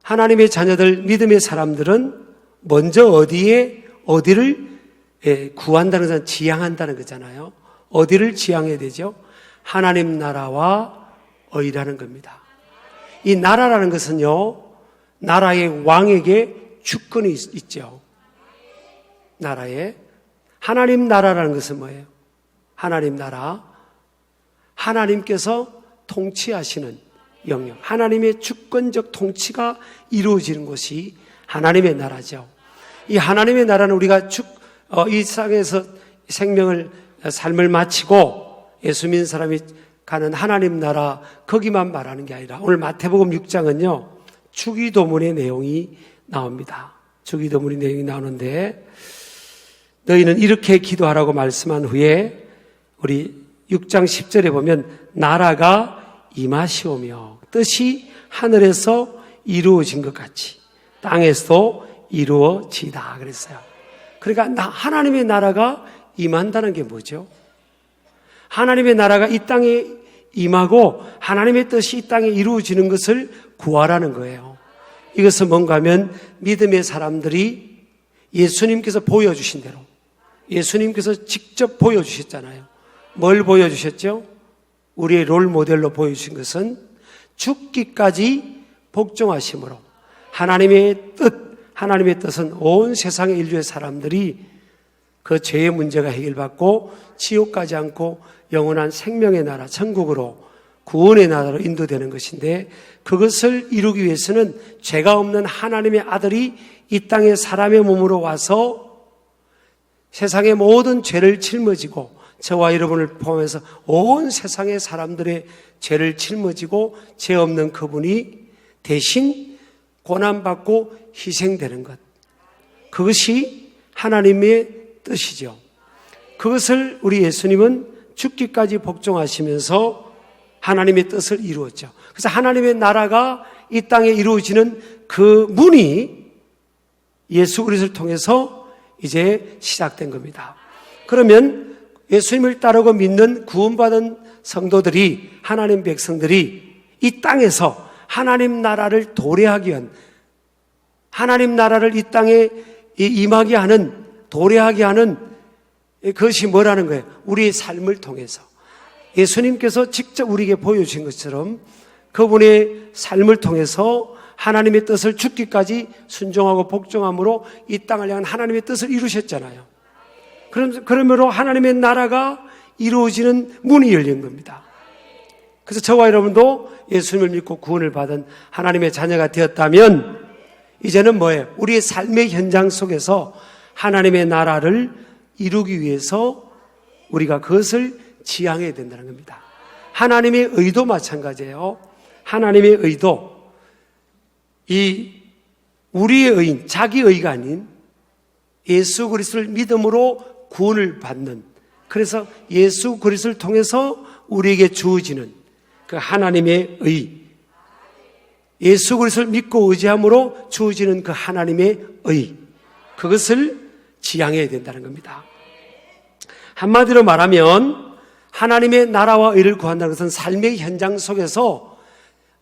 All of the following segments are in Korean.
하나님의 자녀들, 믿음의 사람들은 먼저 어디를 구한다는 것은 지향한다는 거잖아요. 어디를 지향해야 되죠? 하나님 나라와 의라는 겁니다. 이 나라라는 것은요, 나라의 왕에게 주권이 있죠. 나라에. 하나님 나라라는 것은 뭐예요? 하나님 나라. 하나님께서 통치하시는 영역. 하나님의 주권적 통치가 이루어지는 곳이 하나님의 나라죠. 이 하나님의 나라는 우리가 이 세상에서 삶을 마치고 예수 믿는 사람이 가는 하나님 나라, 거기만 말하는 게 아니라 오늘 마태복음 6장은요, 주기도문의 내용이 나옵니다. 주기도문의 내용이 나오는데, 너희는 이렇게 기도하라고 말씀한 후에 우리 6장 10절에 보면 나라가 임하시오며 뜻이 하늘에서 이루어진 것 같이 땅에서도 이루어지다 그랬어요. 그러니까 하나님의 나라가 임한다는 게 뭐죠? 하나님의 나라가 이 땅에 임하고 하나님의 뜻이 이 땅에 이루어지는 것을 구하라는 거예요. 이것은 뭔가 하면 믿음의 사람들이 예수님께서 보여주신 대로, 예수님께서 직접 보여주셨잖아요. 뭘 보여주셨죠? 우리의 롤 모델로 보여주신 것은 죽기까지 복종하심으로 하나님의 뜻은 온 세상의 인류의 사람들이 그 죄의 문제가 해결받고 지옥 가지 않고 영원한 생명의 나라, 천국으로, 구원의 나라로 인도되는 것인데, 그것을 이루기 위해서는 죄가 없는 하나님의 아들이 이 땅에 사람의 몸으로 와서 세상의 모든 죄를 짊어지고, 저와 여러분을 포함해서 온 세상의 사람들의 죄를 짊어지고 죄 없는 그분이 대신 고난받고 희생되는 것, 그것이 하나님의 뜻이죠. 그것을 우리 예수님은 죽기까지 복종하시면서 하나님의 뜻을 이루었죠. 그래서 하나님의 나라가 이 땅에 이루어지는 그 문이 예수 그리스도를 통해서 이제 시작된 겁니다. 그러면 예수님을 따르고 믿는 구원받은 성도들이, 하나님 백성들이 이 땅에서 하나님 나라를 도래하기 위한, 하나님 나라를 이 땅에 임하게 하는, 도래하게 하는 그것이 뭐라는 거예요? 우리의 삶을 통해서 예수님께서 직접 우리에게 보여주신 것처럼 그분의 삶을 통해서 하나님의 뜻을 죽기까지 순종하고 복종함으로 이 땅을 향한 하나님의 뜻을 이루셨잖아요. 그러므로 하나님의 나라가 이루어지는 문이 열린 겁니다. 그래서 저와 여러분도 예수님을 믿고 구원을 받은 하나님의 자녀가 되었다면 이제는 뭐예요? 우리의 삶의 현장 속에서 하나님의 나라를 이루기 위해서 우리가 그것을 지향해야 된다는 겁니다. 하나님의 의도 마찬가지예요. 하나님의 의도, 우리의 의인, 자기 의가 아닌 예수 그리스도를 믿음으로 구원을 받는, 그래서 예수 그리스도를 통해서 우리에게 주어지는 그 하나님의 의, 예수 그리스도를 믿고 의지함으로 주어지는 그 하나님의 의, 그것을 지향해야 된다는 겁니다. 한마디로 말하면 하나님의 나라와 의를 구한다는 것은 삶의 현장 속에서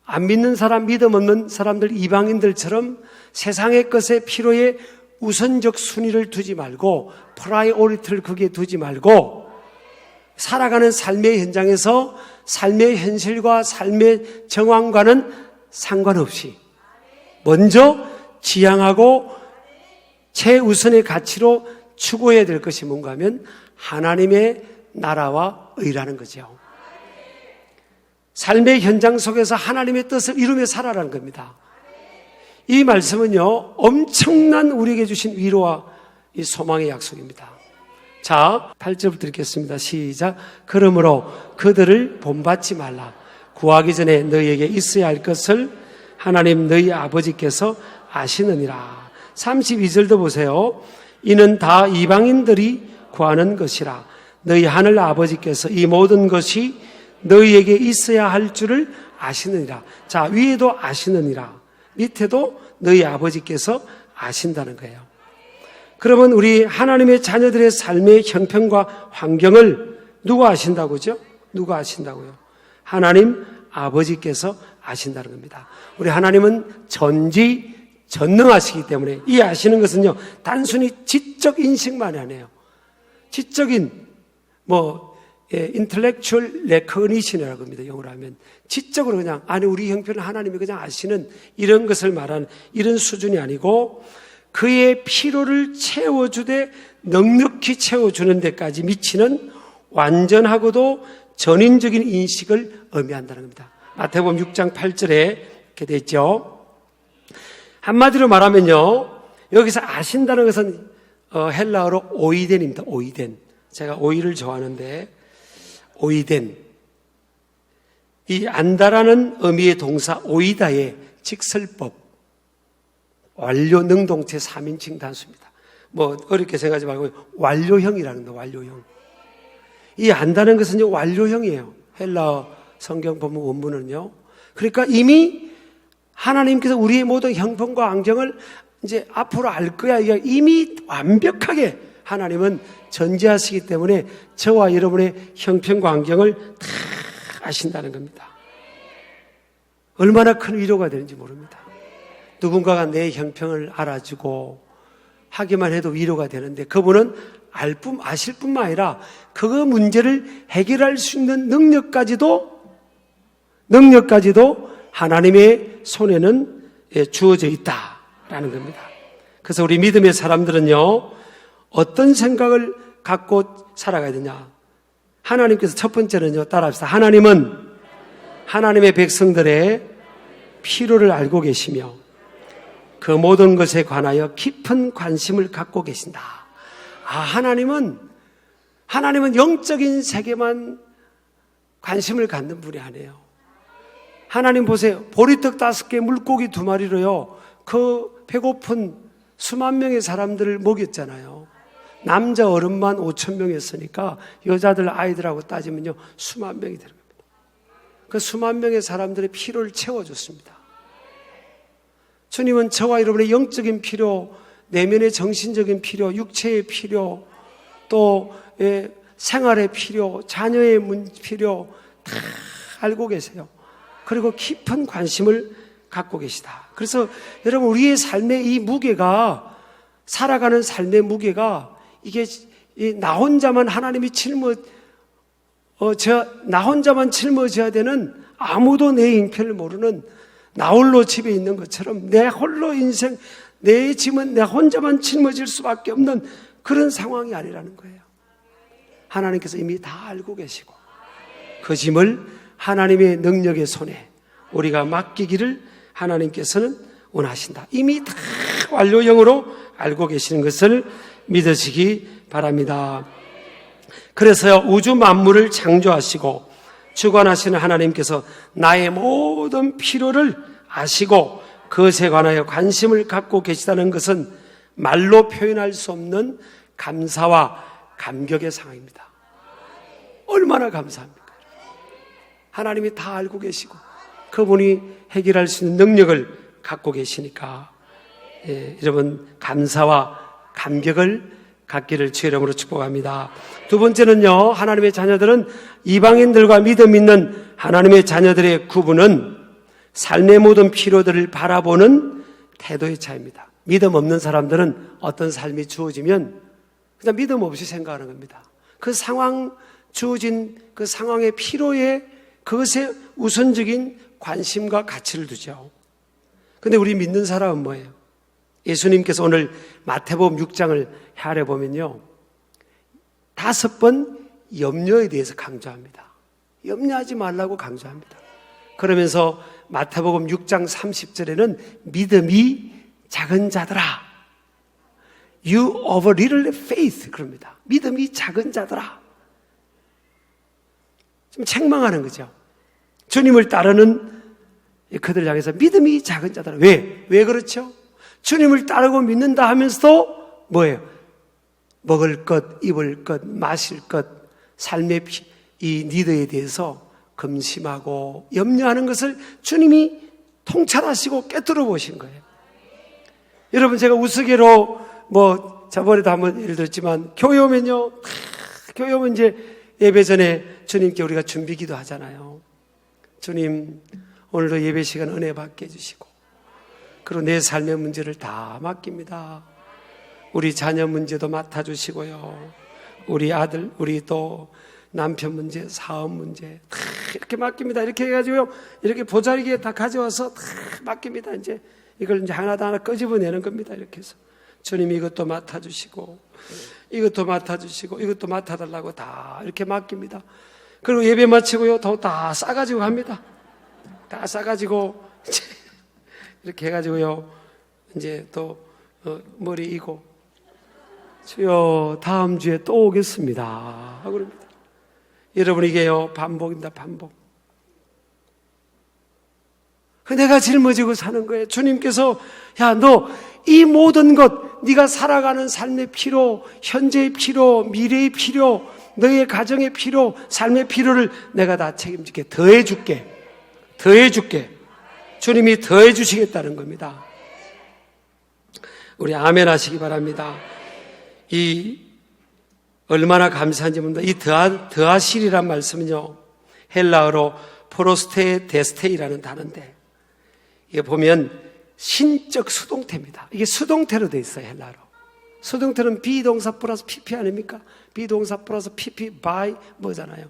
안 믿는 사람, 믿음 없는 사람들, 이방인들처럼 세상의 것에 필요에 우선적 순위를 두지 말고, 프라이오리티를 거기에 두지 말고, 살아가는 삶의 현장에서 삶의 현실과 삶의 정황과는 상관없이 먼저 지향하고 최우선의 가치로 추구해야 될 것이 뭔가 하면 하나님의 나라와 의라는 거죠. 삶의 현장 속에서 하나님의 뜻을 이루며 살아라는 겁니다. 이 말씀은요, 엄청난 우리에게 주신 위로와 이 소망의 약속입니다. 자, 8절부터 읽겠습니다. 시작. 그러므로 그들을 본받지 말라. 구하기 전에 너희에게 있어야 할 것을 하나님 너희 아버지께서 아시느니라. 32절도 보세요. 이는 다 이방인들이 구하는 것이라. 너희 하늘 아버지께서 이 모든 것이 너희에게 있어야 할 줄을 아시느니라. 자, 위에도 아시느니라, 밑에도 너희 아버지께서 아신다는 거예요. 그러면 우리 하나님의 자녀들의 삶의 형편과 환경을 누가 아신다고죠? 누가 아신다고요? 하나님 아버지께서 아신다는 겁니다. 우리 하나님은 전지전능하시기 때문에 이 아시는 것은요, 단순히 지적 인식만이 아니에요. 지적인 intellectual recognition이라고 합니다. 영어로 하면 지적으로 그냥 우리 형편을 하나님이 그냥 아시는 이런 것을 말하는 이런 수준이 아니고 그의 필요를 채워주되 넉넉히 채워주는 데까지 미치는 완전하고도 전인적인 인식을 의미한다는 겁니다. 마태복음 6장 8절에 이렇게 되어 있죠. 한마디로 말하면요, 여기서 아신다는 것은 헬라어로 오이덴입니다. 오이덴. 제가 오이를 좋아하는데 오이덴, 이 안다라는 의미의 동사 오이다의 직설법, 완료 능동체 3인칭 단수입니다. 어렵게 생각하지 말고 완료형이라는 거예요. 완료형. 이 안다는 것은 완료형이에요. 헬라어 성경 본문 원문은요. 그러니까 이미 하나님께서 우리의 모든 형편과 안경을 이제 앞으로 알 거야. 이미 완벽하게 하나님은 전지하시기 때문에 저와 여러분의 형편과 환경을 다 아신다는 겁니다. 얼마나 큰 위로가 되는지 모릅니다. 누군가가 내 형편을 알아주고 하기만 해도 위로가 되는데 그분은 아실 뿐만 아니라 그 문제를 해결할 수 있는 능력까지도 하나님의 손에는 주어져 있다라는 겁니다. 그래서 우리 믿음의 사람들은요, 어떤 생각을 갖고 살아가야 되냐? 하나님께서 첫 번째는요, 따라합시다. 하나님은 하나님의 백성들의 필요를 알고 계시며 그 모든 것에 관하여 깊은 관심을 갖고 계신다. 하나님은 영적인 세계만 관심을 갖는 분이 아니에요. 하나님 보세요. 보리떡 5개, 물고기 2마리로요, 그 배고픈 수만 명의 사람들을 먹였잖아요. 남자 어른만 5,000명이었으니까 여자들 아이들하고 따지면요 수만 명이 되는 겁니다. 그 수만 명의 사람들의 필요를 채워줬습니다. 주님은 저와 여러분의 영적인 필요, 내면의 정신적인 필요, 육체의 필요, 또 생활의 필요, 자녀의 필요 다 알고 계세요. 그리고 깊은 관심을 갖고 계시다. 그래서 여러분, 우리의 삶의 이 무게가, 살아가는 삶의 무게가 이게 나 혼자만 하나님이 나 혼자만 짊어져야 되는, 아무도 내 형편을 모르는 나 홀로 집에 있는 것처럼 내 홀로 인생, 내 짐은 내 혼자만 짊어질 수밖에 없는 그런 상황이 아니라는 거예요. 하나님께서 이미 다 알고 계시고 그 짐을 하나님의 능력의 손에 우리가 맡기기를 하나님께서는 원하신다. 이미 다 완료형으로 알고 계시는 것을 믿으시기 바랍니다. 그래서요, 우주 만물을 창조하시고 주관하시는 하나님께서 나의 모든 필요를 아시고 그것에 관하여 관심을 갖고 계시다는 것은 말로 표현할 수 없는 감사와 감격의 상황입니다. 얼마나 감사합니까? 하나님이 다 알고 계시고 그분이 해결할 수 있는 능력을 갖고 계시니까, 여러분, 감사와 감격을 갖기를 주의 이름으로 축복합니다. 두 번째는요, 하나님의 자녀들은 이방인들과 믿음 있는 하나님의 자녀들의 구분은 삶의 모든 필요들을 바라보는 태도의 차이입니다. 믿음 없는 사람들은 어떤 삶이 주어지면 그냥 믿음 없이 생각하는 겁니다. 그 상황, 주어진 그 상황의 필요에, 그것에 우선적인 관심과 가치를 두죠. 근데 우리 믿는 사람은 뭐예요? 예수님께서 오늘 마태복음 6장을 헤아려 보면요, 5번 염려에 대해서 강조합니다. 염려하지 말라고 강조합니다. 그러면서 마태복음 6장 30절에는 믿음이 작은 자들아, You of little faith, 그럽니다. 믿음이 작은 자들아. 좀 책망하는 거죠. 주님을 따르는 그들을 향해서 믿음이 작은 자들아. 왜 그렇죠? 주님을 따르고 믿는다 하면서도 뭐예요? 먹을 것, 입을 것, 마실 것, 삶의 이 니드에 대해서 금심하고 염려하는 것을 주님이 통찰하시고 꿰뚫어 보신 거예요. 여러분, 제가 우스개로 저번에도 한번 예를 들었지만, 교회 오면 이제 예배 전에 주님께 우리가 준비기도 하잖아요. 주님, 오늘도 예배 시간 은혜 받게 해주시고, 그리고 내 삶의 문제를 다 맡깁니다. 우리 자녀 문제도 맡아주시고요, 우리 아들, 우리 또 남편 문제, 사업 문제 다 이렇게 맡깁니다. 이렇게 해가지고요, 이렇게 보자기에 다 가져와서 다 맡깁니다. 이제 이걸 이제 하나 끄집어내는 겁니다. 이렇게 해서 주님이 이것도 맡아주시고, 이것도 맡아주시고, 이것도 맡아달라고 다 이렇게 맡깁니다. 그리고 예배 마치고요, 다 싸가지고 갑니다. 다 싸가지고 이렇게 해가지고요, 이제 또 머리 이고, 주여 다음 주에 또 오겠습니다 하고 그럽니다. 여러분, 이게요 반복입니다. 반복. 내가 짊어지고 사는 거예요. 주님께서 야, 너 이 모든 것, 네가 살아가는 삶의 필요, 현재의 필요, 미래의 필요, 너의 가정의 필요, 삶의 필요를 내가 다 책임질게. 더해줄게. 주님이 더해주시겠다는 겁니다. 우리 아멘 하시기 바랍니다. 얼마나 감사한지 모릅니다. 이 더하실이란 말씀은요, 헬라어로 프로스테 데스테이라는 단어인데, 이게 보면 신적 수동태입니다. 이게 수동태로 되어 있어요, 헬라어로. 수동태는 비동사 플러스 PP 아닙니까? 비동사 플러스 PP by 뭐잖아요.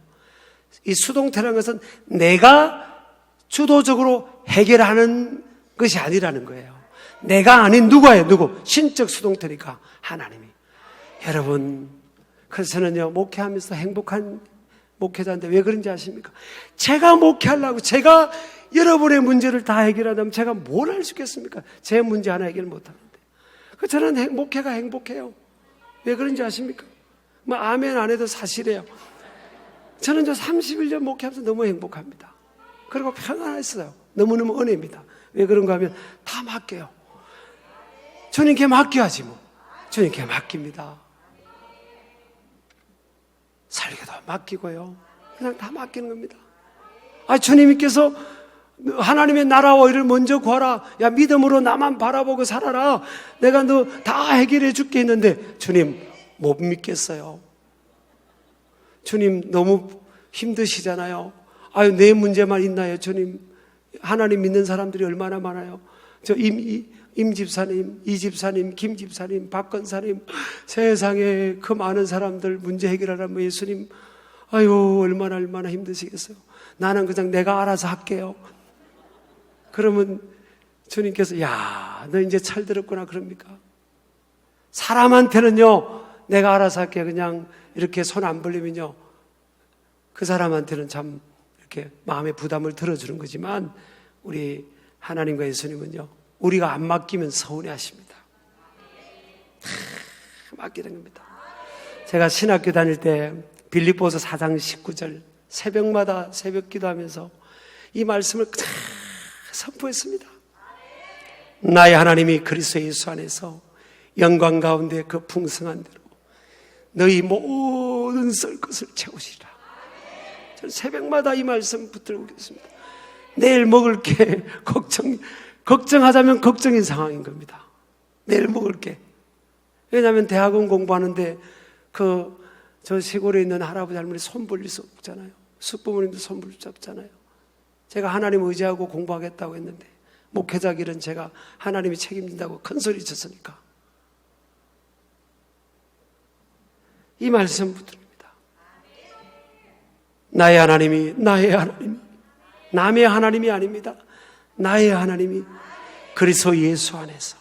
이 수동태라는 것은 내가 주도적으로 해결하는 것이 아니라는 거예요. 내가 아닌 누구예요? 누구? 신적 수동태니까 하나님이. 여러분, 그래서 저는요, 목회하면서 행복한 목회자인데 왜 그런지 아십니까? 제가 목회하려고, 제가 여러분의 문제를 다 해결하다면 제가 뭘 할 수 있겠습니까? 제 문제 하나 해결 못하는데. 저는 목회가 행복해요. 왜 그런지 아십니까? 뭐 아멘 안 해도 사실이에요. 저는 31년 목회하면서 너무 행복합니다. 그리고 평안했어요. 너무너무 은혜입니다. 왜 그런가 하면 다 맡겨요. 주님께 맡겨야지 뭐. 주님께 맡깁니다. 설교도 맡기고요, 그냥 다 맡기는 겁니다. 주님께서 하나님의 나라와 의를 먼저 구하라. 야, 믿음으로 나만 바라보고 살아라. 내가 너 다 해결해 줄게 했는데 주님 못 믿겠어요. 주님 너무 힘드시잖아요. 내 문제만 있나요? 주님, 하나님 믿는 사람들이 얼마나 많아요. 임 집사님, 이 집사님, 김 집사님, 박 권사님, 세상에 그 많은 사람들 문제 해결하라면 예수님, 얼마나 힘드시겠어요. 나는 그냥 내가 알아서 할게요. 그러면 주님께서 야, 너 이제 찰들었구나 그럽니까? 사람한테는요, 내가 알아서 할게요. 그냥 이렇게 손 안 벌리면요, 그 사람한테는 참 이렇게 마음의 부담을 들어주는 거지만, 우리 하나님과 예수님은요, 우리가 안 맡기면 서운해 하십니다. 맡기는 겁니다. 제가 신학교 다닐 때 빌립보서 4장 19절 새벽마다 새벽 기도하면서 이 말씀을 선포했습니다. 나의 하나님이 그리스도 예수 안에서 영광 가운데 그 풍성한 대로 너희 모든 썰 것을 채우시리라. 저는 새벽마다 이 말씀 붙들고 있습니다. 내일 먹을 게 걱정하자면 걱정인 상황인 겁니다. 내일 먹을 게. 왜냐하면 대학원 공부하는데 저 시골에 있는 할아버지 할머니 손 벌릴 수 없잖아요. 숙부모님도 손 벌릴 수 없잖아요. 제가 하나님 의지하고 공부하겠다고 했는데 목회자 길은 제가 하나님이 책임진다고 큰 소리 쳤으니까 이 말씀 붙듭니다. 나의 하나님이 남의 하나님이 아닙니다. 나의 하나님이 그리스도 예수 안에서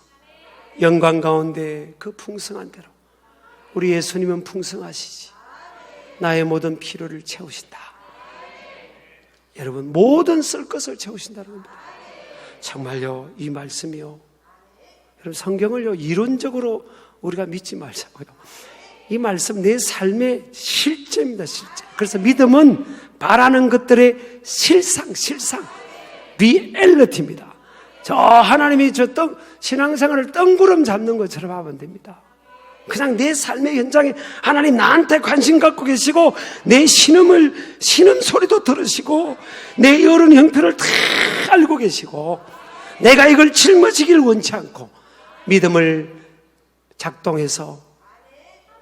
영광 가운데 그 풍성한 대로, 우리 예수님은 풍성하시지, 나의 모든 필요를 채우신다. 여러분, 모든 쓸 것을 채우신다는 겁니다. 정말요, 이 말씀이요, 여러분, 성경을요 이론적으로 우리가 믿지 말자고요. 이 말씀 내 삶의 실제입니다. 실제. 그래서 믿음은 바라는 것들의 실상 리얼리티입니다. 저 하나님이 신앙생활을 뜬구름 잡는 것처럼 하면 됩니다. 그냥 내 삶의 현장에 하나님 나한테 관심 갖고 계시고, 내 신음 소리도 들으시고, 내 여론 형편을 다 알고 계시고, 내가 이걸 짊어지길 원치 않고 믿음을 작동해서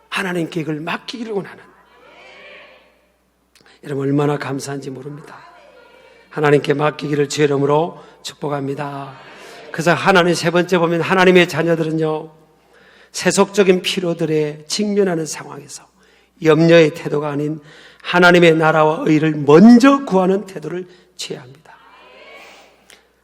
하나님께 이걸 맡기기를 원하는, 여러분 얼마나 감사한지 모릅니다. 하나님께 맡기기를 주의 이름으로 축복합니다. 그래서 하나님 세 번째 보면 하나님의 자녀들은요, 세속적인 필요들에 직면하는 상황에서 염려의 태도가 아닌 하나님의 나라와 의를 먼저 구하는 태도를 취해야 합니다.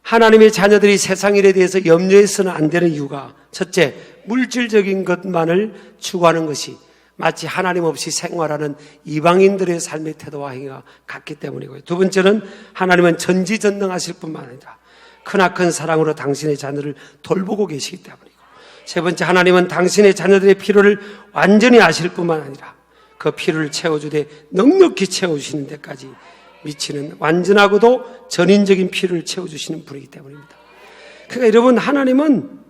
하나님의 자녀들이 세상 일에 대해서 염려해서는 안 되는 이유가, 첫째, 물질적인 것만을 추구하는 것이 마치 하나님 없이 생활하는 이방인들의 삶의 태도와 행위가 같기 때문이고요. 두 번째는 하나님은 전지전능하실 뿐만 아니라 크나큰 사랑으로 당신의 자녀를 돌보고 계시기 때문이고, 세 번째, 하나님은 당신의 자녀들의 필요를 완전히 아실 뿐만 아니라 그 필요를 채워주되 넉넉히 채워주시는 데까지 미치는 완전하고도 전인적인 필요를 채워주시는 분이기 때문입니다. 그러니까 여러분, 하나님은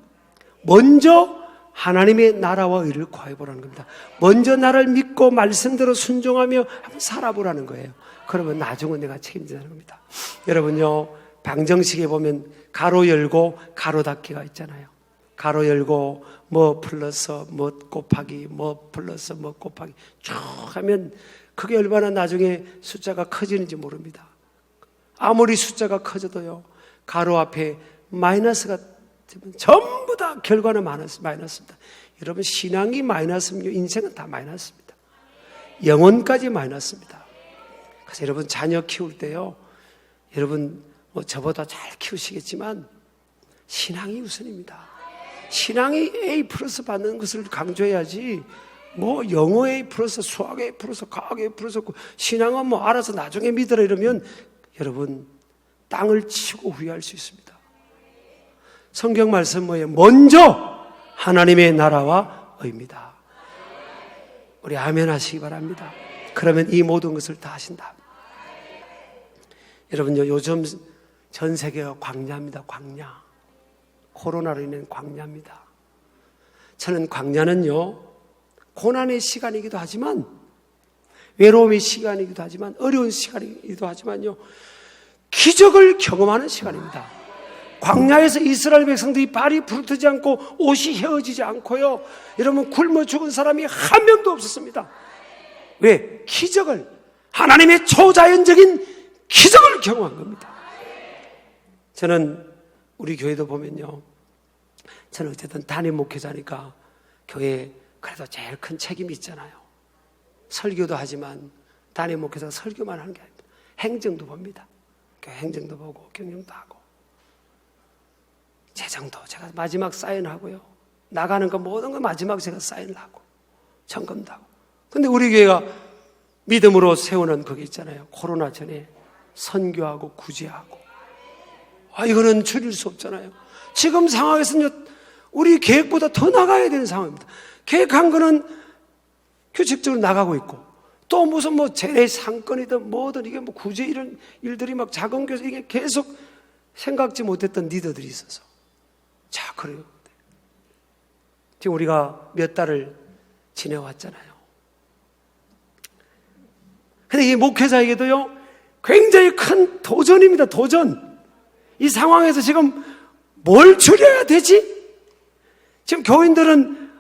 먼저 하나님의 나라와 의를 구해보라는 겁니다. 먼저 나를 믿고 말씀대로 순종하며 한번 살아보라는 거예요. 그러면 나중은 내가 책임진다는 겁니다. 여러분요, 방정식에 보면 가로 열고 가로 닫기가 있잖아요. 가로 열고 뭐 플러스 뭐 곱하기 뭐 플러스 뭐 곱하기 쭉 하면 그게 얼마나 나중에 숫자가 커지는지 모릅니다. 아무리 숫자가 커져도요, 가로 앞에 마이너스가 되면 전부 다 결과는 마이너스입니다. 여러분, 신앙이 마이너스면 인생은 다 마이너스입니다. 영혼까지 마이너스입니다. 그래서 여러분, 자녀 키울 때요, 여러분 뭐 저보다 잘 키우시겠지만 신앙이 우선입니다. 신앙이 A 플러스 받는 것을 강조해야지, 뭐 영어 A 플러스, 수학 A 플러스, 과학 A 플러스, 신앙은 뭐 알아서 나중에 믿으라 이러면 여러분 땅을 치고 후회할 수 있습니다. 성경 말씀 뭐예요? 먼저 하나님의 나라와 의입니다. 우리 아멘 하시기 바랍니다. 그러면 이 모든 것을 다 하신다. 여러분요, 요즘 전 세계가 광야입니다. 광야. 코로나로 인한 광야입니다. 저는 광야는요, 고난의 시간이기도 하지만, 외로움의 시간이기도 하지만, 어려운 시간이기도 하지만요, 기적을 경험하는 시간입니다. 광야에서 이스라엘 백성들이 발이 부르트지 않고 옷이 헤어지지 않고요, 여러분, 굶어 죽은 사람이 한 명도 없었습니다. 왜? 기적을, 하나님의 초자연적인 기적을 경험한 겁니다. 저는 우리 교회도 보면요, 저는 어쨌든 담임 목회자니까 교회에 그래도 제일 큰 책임이 있잖아요. 설교도 하지만 담임 목회자가 설교만 하는 게 아닙니다. 행정도 봅니다. 교회 행정도 보고 경영도 하고 재정도 제가 마지막 사인하고요, 나가는 거 모든 거 마지막 제가 사인을 하고 점검도 하고. 근데 우리 교회가 믿음으로 세우는 그게 있잖아요. 코로나 전에 선교하고 구제하고. 이거는 줄일 수 없잖아요. 지금 상황에서는요, 우리 계획보다 더 나가야 되는 상황입니다. 계획한 거는 규칙적으로 나가고 있고, 또 무슨 뭐 재래 상권이든 뭐든 이게 뭐 구제 이런 일들이 막 작은 교회에서 이게 계속 생각지 못했던 리더들이 있어서. 자, 그래요. 지금 우리가 몇 달을 지내왔잖아요. 근데 이 목회자에게도요, 굉장히 큰 도전입니다. 도전. 이 상황에서 지금 뭘 줄여야 되지? 지금 교인들은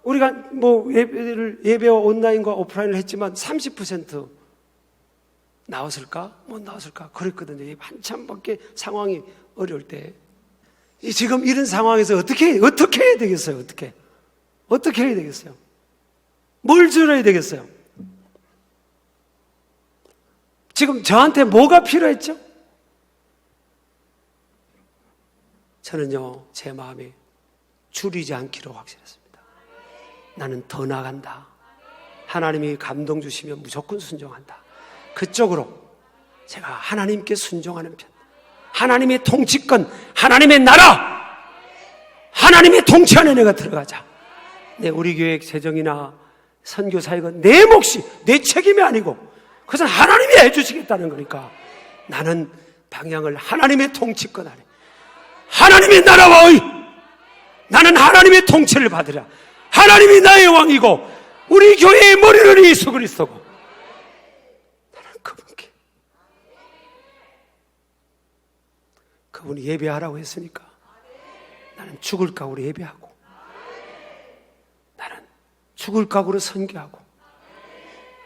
우리가 뭐 예배와 온라인과 오프라인을 했지만 30% 나왔을까? 못 나왔을까? 그랬거든요. 한참밖에 상황이 어려울 때. 지금 이런 상황에서 어떻게 해야 되겠어요? 어떻게 해야 되겠어요? 뭘 줄여야 되겠어요? 지금 저한테 뭐가 필요했죠? 저는요, 제 마음에 줄이지 않기로 확신했습니다. 나는 더 나간다. 하나님이 감동 주시면 무조건 순종한다. 그쪽으로 제가 하나님께 순종하는 편, 하나님의 통치권, 하나님의 나라, 하나님의 통치 안에 내가 들어가자. 우리 교회 재정이나 선교 사역은 내 몫이, 내 책임이 아니고 그것은 하나님이 해주시겠다는 거니까 나는 방향을 하나님의 통치권 안에, 하나님의 나라와 의, 나는 하나님의 통치를 받으라. 하나님이 나의 왕이고 우리 교회의 머리는 예수 그리스도고 나는 그분께, 그분이 예배하라고 했으니까 나는 죽을 각오로 예배하고, 나는 죽을 각오로 선교하고,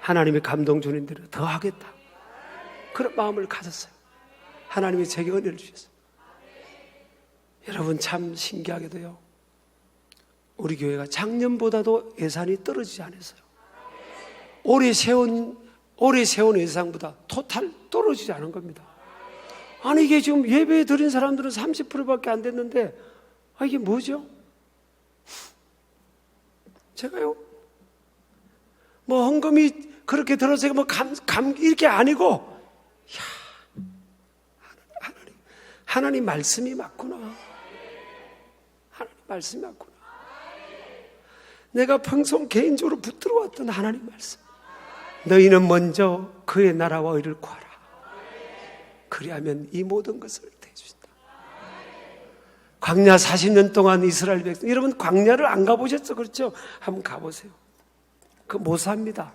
하나님의 감동 주는 대로 더 하겠다. 그런 마음을 가졌어요. 하나님이 제게 은혜를 주셨어요. 여러분 참 신기하게도요, 우리 교회가 작년보다도 예산이 떨어지지 않았어요. 올해 세운 예산보다 토탈 떨어지지 않은 겁니다. 아니 이게 지금 예배 드린 사람들은 30%밖에 안 됐는데 이게 뭐죠? 제가요 뭐 헌금이 그렇게 들어서 뭐 이렇게 아니고, 하나님 말씀이 맞구나. 하나님 말씀이 맞구나. 내가 평소 개인적으로 붙들어 왔던 하나님 말씀. 너희는 먼저 그의 나라와 의를 구하라. 그리하면 이 모든 것을 대주신다. 광야 40년 동안 이스라엘 백성, 여러분 광야를 안 가보셨죠? 그렇죠? 한번 가보세요. 그거 못 삽니다.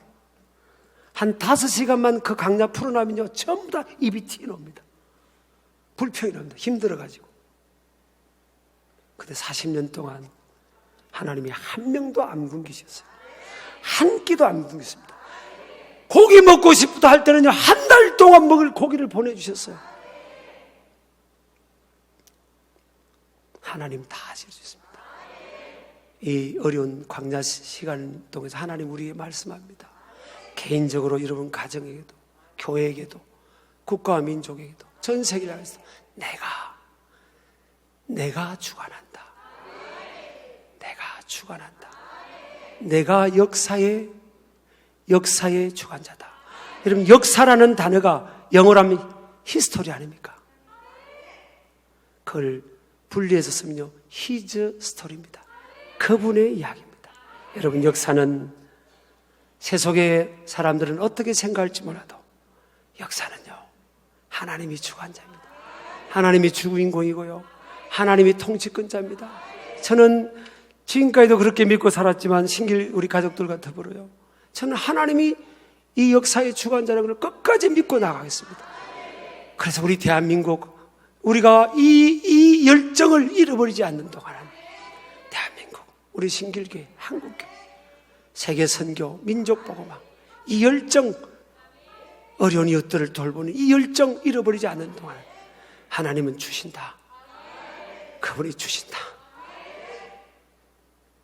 한 5시간만 그 광야 풀어나면요 전부 다 입이 튀어나옵니다. 불평이 납니다. 힘들어가지고. 근데 40년 동안 하나님이 한 명도 안 굶기셨어요. 한 끼도 안 굶겼습니다. 고기 먹고 싶다 할 때는요 한 달 동안 먹을 고기를 보내주셨어요. 하나님 다 하실 수 있습니다. 이 어려운 광야 시간 동안에서 하나님 우리에게 말씀합니다. 개인적으로 여러분 가정에게도, 교회에게도, 국가와 민족에게도, 전 세계를 향해서 내가 주관한다. 내가 주관한다. 내가 역사의 주관자다. 여러분 역사라는 단어가 영어로 하면 히스토리 아닙니까? 그걸 분리해서 쓰면요 His story입니다. 그분의 이야기입니다. 여러분 역사는 세속의 사람들은 어떻게 생각할지 몰라도 역사는요 하나님이 주관자입니다. 하나님이 주인공이고요 하나님이 통치권자입니다. 저는 지금까지도 그렇게 믿고 살았지만 신길 우리 가족들과 더불어요, 저는 하나님이 이 역사의 주관자라는 걸 끝까지 믿고 나가겠습니다. 그래서 우리 대한민국, 우리가 이 열정을 잃어버리지 않는 동안은 대한민국, 우리 신길교회, 한국교회, 세계선교, 민족보고막 이 열정, 어려운 이웃들을 돌보는 이 열정 잃어버리지 않는 동안 하나님은 주신다. 그분이 주신다.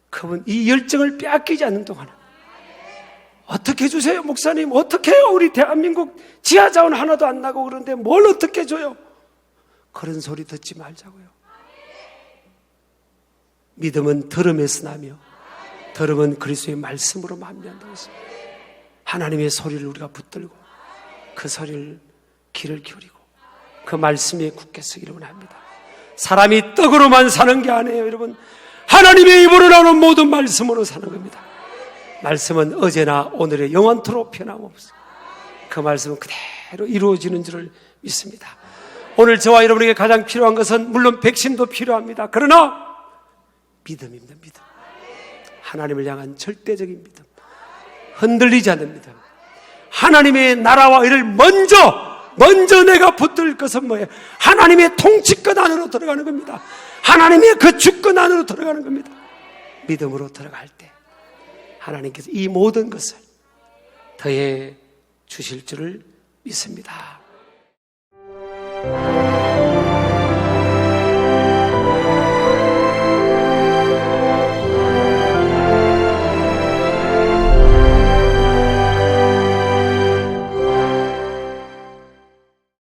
그분 이 열정을 빼앗기지 않는 동안 어떻게 주세요 목사님? 어떻게 해요? 우리 대한민국 지하자원 하나도 안 나고 그러는데 뭘 어떻게 줘요? 그런 소리 듣지 말자고요. 믿음은 들음에서 나며 들음은 그리스도의 말씀으로 만미한다고 했습니다. 하나님의 소리를 우리가 붙들고 그 소리를 귀를 기울이고 그 말씀에 굳게 서기를 원합니다. 사람이 떡으로만 사는 게 아니에요 여러분. 하나님의 입으로 나오는 모든 말씀으로 사는 겁니다. 말씀은 어제나 오늘의 영원토록 변함없어. 그 말씀은 그대로 이루어지는 줄을 믿습니다. 오늘 저와 여러분에게 가장 필요한 것은 물론 백신도 필요합니다. 그러나 믿음입니다. 믿음. 하나님을 향한 절대적인 믿음, 흔들리지 않는 믿음. 하나님의 나라와 의를 먼저 내가 붙들 것은 뭐예요? 하나님의 통치권 안으로 들어가는 겁니다. 하나님의 그 주권 안으로 들어가는 겁니다. 믿음으로 들어갈 때 하나님께서 이 모든 것을 더해 주실 줄을 믿습니다.